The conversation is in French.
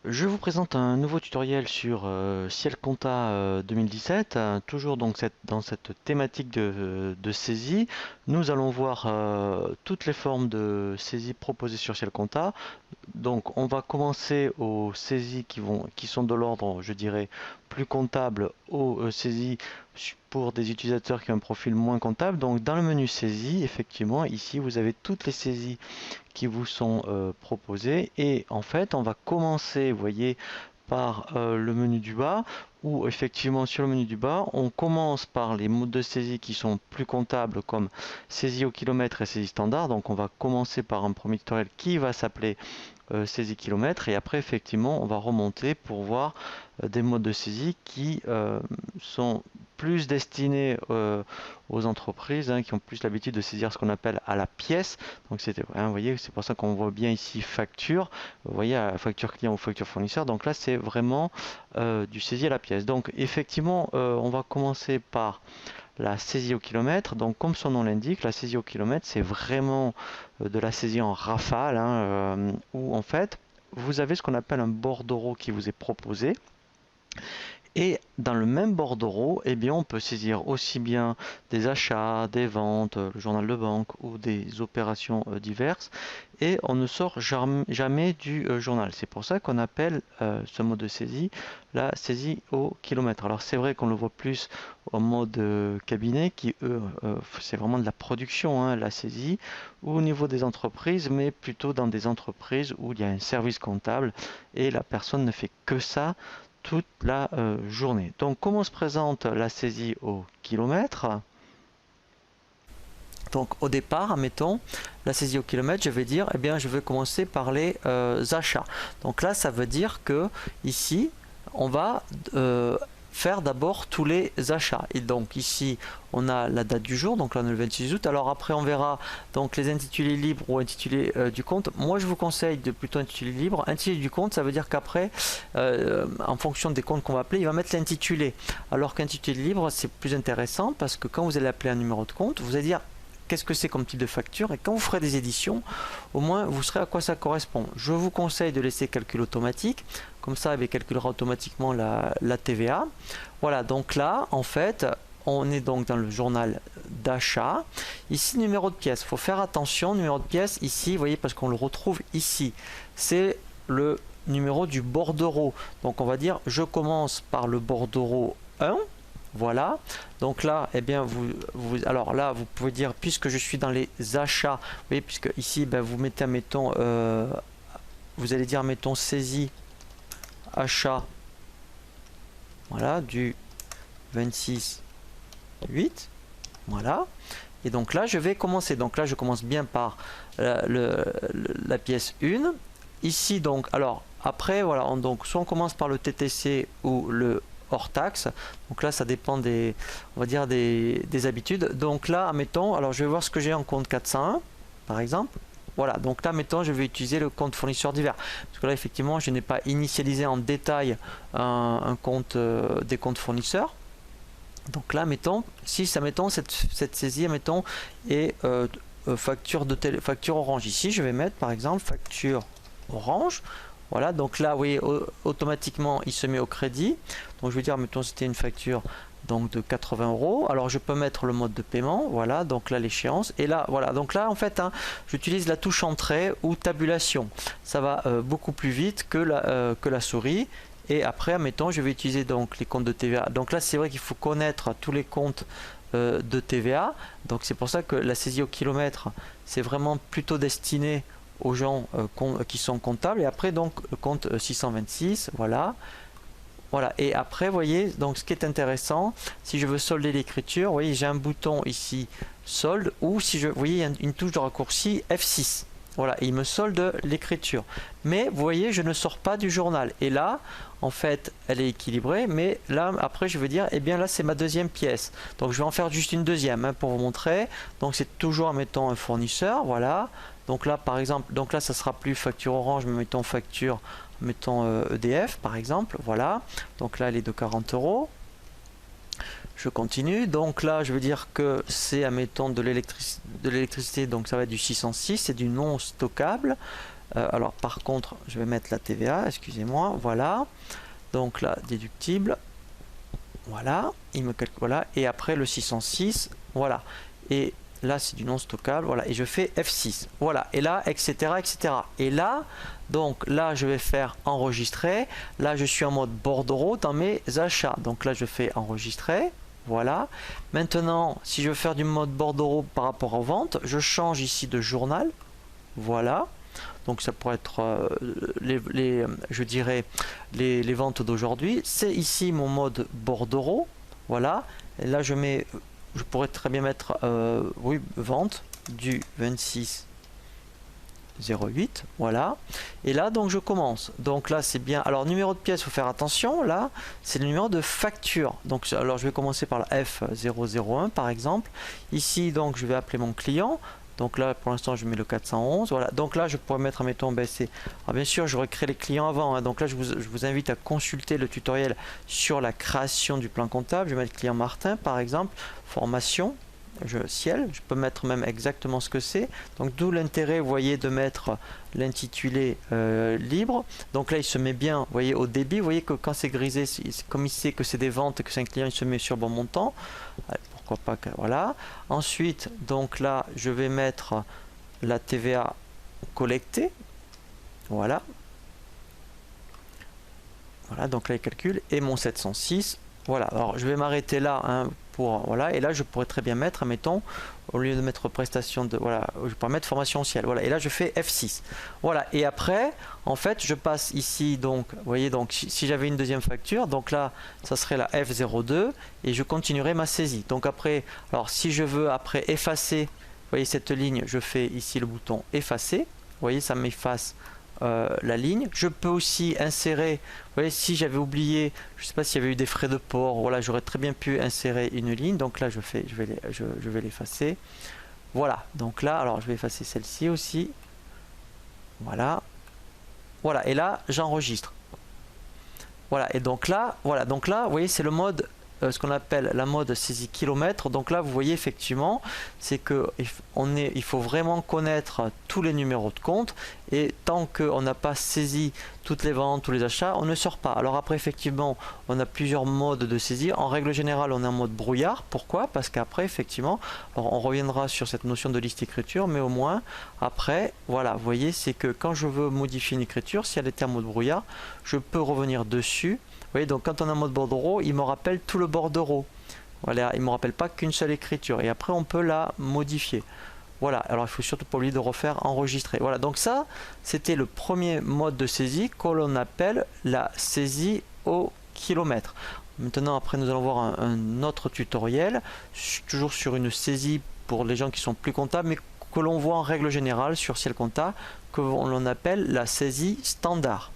Je vous présente un nouveau tutoriel sur Ciel Compta 2017, toujours donc dans cette thématique de saisie. Nous allons voir toutes les formes de saisie proposées sur Ciel Compta. Donc on va commencer aux saisies qui sont de l'ordre, je dirais, plus comptable, aux saisies pour des utilisateurs qui ont un profil moins comptable. Donc dans le menu saisie, effectivement, ici vous avez toutes les saisies qui vous sont proposées. Et en fait, on va commencer, vous voyez, par le menu du bas, où effectivement sur le menu du bas, on commence par les modes de saisie qui sont plus comptables, comme saisie au kilomètre et saisie standard. Donc on va commencer par un premier tutoriel qui va s'appeler saisie kilomètre, et après effectivement on va remonter pour voir des modes de saisie qui sont plus destinés aux entreprises, hein, qui ont plus l'habitude de saisir ce qu'on appelle à la pièce. Donc c'était, hein, vous voyez, c'est pour ça qu'on voit bien ici facture, vous voyez, facture client ou facture fournisseur. Donc là c'est vraiment du saisie à la pièce. Donc effectivement on va commencer par la saisie au kilomètre. Donc comme son nom l'indique, la saisie au kilomètre, c'est vraiment de la saisie en rafale, hein, où en fait vous avez ce qu'on appelle un bordereau qui vous est proposé. Et dans le même bordereau, eh bien, on peut saisir aussi bien des achats, des ventes, le journal de banque ou des opérations diverses. Et on ne sort jamais du journal. C'est pour ça qu'on appelle ce mode de saisie la saisie au kilomètre. Alors c'est vrai qu'on le voit plus en mode cabinet, qui eux, c'est vraiment de la production, hein, la saisie, ou au niveau des entreprises, mais plutôt dans des entreprises où il y a un service comptable et la personne ne fait que ça toute la journée. Donc comment se présente la saisie au kilomètre? Donc au départ, admettons, la saisie au kilomètre, je vais dire, eh bien je vais commencer par les achats. Donc là, ça veut dire que ici, on va faire d'abord tous les achats. Et donc ici, on a la date du jour, donc là on est le 26 août. Alors après, on verra donc les intitulés libres ou intitulés du compte. Moi, je vous conseille de plutôt intituler libre. Intitulé du compte, ça veut dire qu'après, en fonction des comptes qu'on va appeler, il va mettre l'intitulé. Alors qu'intitulé libre, c'est plus intéressant parce que quand vous allez appeler un numéro de compte, vous allez dire qu'est-ce que c'est comme type de facture, et quand vous ferez des éditions, au moins vous saurez à quoi ça correspond. Je vous conseille de laisser calcul automatique, comme ça il calculera automatiquement la TVA. Voilà, donc là en fait on est donc dans le journal d'achat. Ici numéro de pièce, il faut faire attention, numéro de pièce ici, vous voyez, parce qu'on le retrouve ici, c'est le numéro du bordereau. Donc on va dire je commence par le bordereau 1. Voilà, donc là, eh bien, alors là, vous pouvez dire, puisque je suis dans les achats, vous voyez, puisque ici, ben, vous mettez, mettons, vous allez dire, mettons, saisie achat, voilà, du 26/8, voilà. Et donc là, je vais commencer. Donc là, je commence bien par la pièce 1. Ici, donc, alors, après, voilà, donc, soit on commence par le TTC ou le hors taxe. Donc là, ça dépend des, on va dire, des habitudes. Donc là, admettons, alors je vais voir ce que j'ai en compte 401, par exemple. Voilà, donc là, mettons, je vais utiliser le compte fournisseur divers. Parce que là, effectivement, je n'ai pas initialisé en détail un compte, des comptes fournisseurs. Donc là, mettons, si ça, mettons, cette saisie, mettons, est facture Orange. Ici, je vais mettre, par exemple, facture Orange. Voilà, donc là, vous voyez, automatiquement, il se met au crédit. Donc, je vais dire, mettons, c'était une facture donc de 80 euros. Alors, je peux mettre le mode de paiement. Voilà, donc là, l'échéance. Et là, voilà, donc là, en fait, hein, j'utilise la touche entrée ou tabulation. Ça va beaucoup plus vite que la souris. Et après, mettons, je vais utiliser donc les comptes de TVA. Donc là, c'est vrai qu'il faut connaître tous les comptes de TVA. Donc, c'est pour ça que la saisie au kilomètre, c'est vraiment plutôt destiné aux gens qui sont comptables. Et après, donc, le compte 626, voilà. Voilà, et après, vous voyez, donc ce qui est intéressant, si je veux solder l'écriture, vous voyez, j'ai un bouton ici, solde, ou si je, vous voyez, il y a une touche de raccourci F6. Voilà, il me solde l'écriture. Mais vous voyez, je ne sors pas du journal. Et là, en fait, elle est équilibrée. Mais là, après, je veux dire, eh bien là, c'est ma deuxième pièce. Donc, je vais en faire juste une deuxième hein, pour vous montrer. Donc, c'est toujours, mettons, un fournisseur. Voilà. Donc là, par exemple, donc là, ça sera plus facture Orange, mais mettons facture, mettons EDF, par exemple. Voilà. Donc là, elle est de 40 euros. Je continue, donc là je veux dire que c'est admettons de l'électricité, donc ça va être du 606, c'est du non stockable. Alors par contre, je vais mettre la TVA, excusez-moi, voilà. Donc là, déductible, voilà, il me calcule, voilà, et après le 606, voilà. Et là, c'est du non stockable, voilà, et je fais F6, voilà, et là, etc., etc. Et là, donc là, je vais faire enregistrer. Là, je suis en mode bordereau dans mes achats. Donc là, je fais enregistrer. Voilà. Maintenant, si je veux faire du mode bordereau par rapport aux ventes, je change ici de journal. Voilà. Donc ça pourrait être je dirais les ventes d'aujourd'hui. C'est ici mon mode bordereau. Voilà. Et là, je pourrais très bien mettre oui, vente du 26 08, voilà. Et là, donc je commence. Donc là, c'est bien. Alors, numéro de pièce, il faut faire attention. Là, c'est le numéro de facture. Donc, alors, je vais commencer par la F001, par exemple. Ici, donc, je vais appeler mon client. Donc là, pour l'instant, je mets le 411. Voilà. Donc là, je pourrais mettre, mettons, c'est. Alors, bien sûr, j'aurais créé les clients avant. Hein. Donc là, je vous invite à consulter le tutoriel sur la création du plan comptable. Je vais mettre client Martin, par exemple. Formation. Ciel, je peux mettre même exactement ce que c'est, donc d'où l'intérêt, vous voyez, de mettre l'intitulé libre. Donc là, il se met bien, vous voyez, au débit. Vous voyez que quand c'est grisé, comme il sait que c'est des ventes, que c'est un client, il se met sur bon montant. Pourquoi pas que, voilà. Ensuite, donc là, je vais mettre la TVA collectée, voilà. Voilà, donc là, il calcule, et mon 706. Voilà, alors je vais m'arrêter là, hein, voilà, et là je pourrais très bien mettre, admettons, au lieu de mettre prestation de, voilà, je pourrais mettre formation au ciel, voilà, et là je fais F6, voilà, et après, en fait, je passe ici, donc, vous voyez, donc, si j'avais une deuxième facture, donc là, ça serait la F02, et je continuerai ma saisie, donc après, alors si je veux après effacer, vous voyez cette ligne, je fais ici le bouton effacer, vous voyez, ça m'efface la ligne. Je peux aussi insérer, vous voyez, si j'avais oublié, je ne sais pas s'il y avait eu des frais de port, voilà, j'aurais très bien pu insérer une ligne. Donc là, je vais l'effacer. Voilà, donc là, alors je vais effacer celle-ci aussi. Voilà. Voilà, et là, j'enregistre. Voilà, et donc là, voilà, donc là, vous voyez, c'est le mode ce qu'on appelle la mode saisie kilomètre. Donc là, vous voyez effectivement, c'est que il faut vraiment connaître tous les numéros de compte, et tant qu'on n'a pas saisi toutes les ventes, tous les achats, on ne sort pas. Alors après, effectivement, on a plusieurs modes de saisie. En règle générale, on est en mode brouillard. Pourquoi? Parce qu'après, effectivement, alors on reviendra sur cette notion de liste écriture, mais au moins, après, voilà, vous voyez, c'est que quand je veux modifier une écriture, si elle était en mode brouillard, je peux revenir dessus. Vous voyez, donc quand on est en mode bordereau, il me rappelle tout le bordereau. Voilà, il ne me rappelle pas qu'une seule écriture. Et après, on peut la modifier. Voilà, alors il faut surtout pas oublier de refaire enregistrer. Voilà, donc ça, c'était le premier mode de saisie que l'on appelle la saisie au kilomètre. Maintenant, après, nous allons voir un autre tutoriel, toujours sur une saisie pour les gens qui sont plus comptables, mais que l'on voit en règle générale sur Ciel Compta, que l'on appelle la saisie standard.